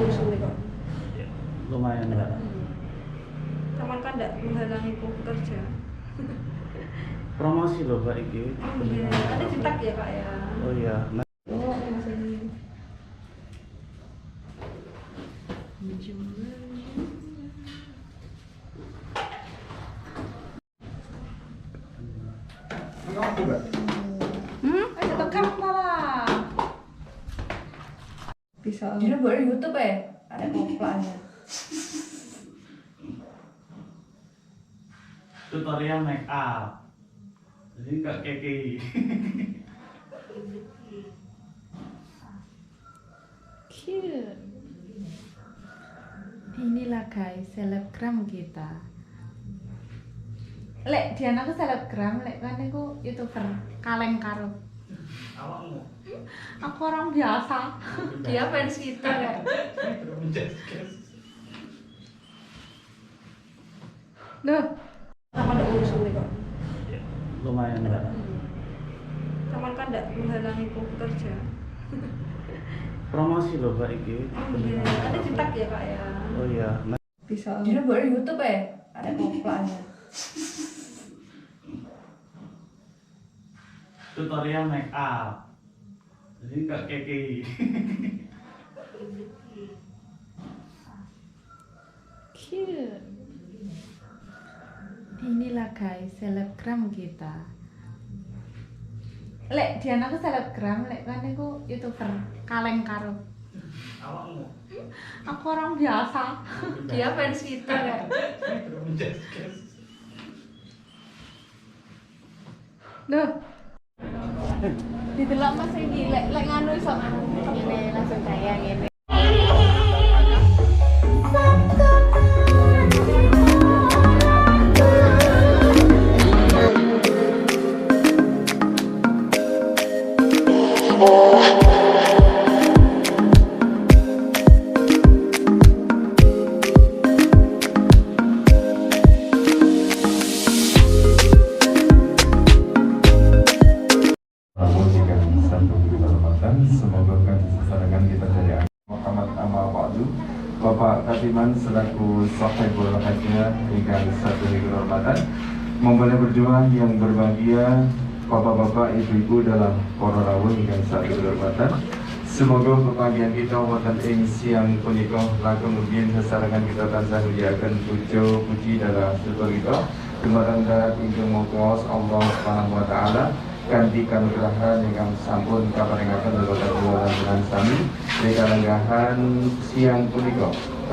urusan nih kok. Ya, lumayan lah. Taman kan tidak menghalangiku bekerja. Promosi loh Pak Iki. Oh iya, ada cetak ya Kak ya. Oh iya. Oh masih ini. Ayo tekan malah. Bisa. Jadi buat YouTube ya, ada koplarnya. Tutorial make up. Jadi Kak Keki. Cute. Inilah guys selebgram kita. Lek Diana aku selebgram, lek kan aku YouTuber kaleng karo. Awakmu. Aku orang biasa. Dia fans kita ya. Loh, Taman ada urusan nih kok. Ya, lumayan lah. Taman kan tidak menghalangiku bekerja. Promosi loh Pak Iki. Oh iya, ada cetak ya Kak ya. Oh iya. Bisa. Jadi buat YouTube ya, ada koplarnya. Tutorial make up. Jadi Kak Keki. cute. Inilah guys selebgram kita. Lek Diana aku selebgram, lek kan aku YouTuber kaleng karo. Awakmu. Aku orang biasa. Dia fans kita ya. Loh, didelok Mas iki lek nganu iso ngene langsung tayang ngene. Semoga kasih sesarangan kita dari Muhammad Amal Wa'adu Bapak Katiman selaku sahibul hajjah hingga satu kehormatan memboleh berjuang yang berbahagia bapak-bapak ibu-ibu dalam para rawuh hingga satu kehormatan. Semoga kebahagiaan kita wonten ing siang punika langkung rumiyin sesarengan kita tansah muliaken puja puji dalam syukur kita dumateng darat ingkang maha Allah Subhanahu wa taala kanthi kanugrahan ingkang sampun kaparingaken dhateng kula lan sami ing kalenggahan siang punika.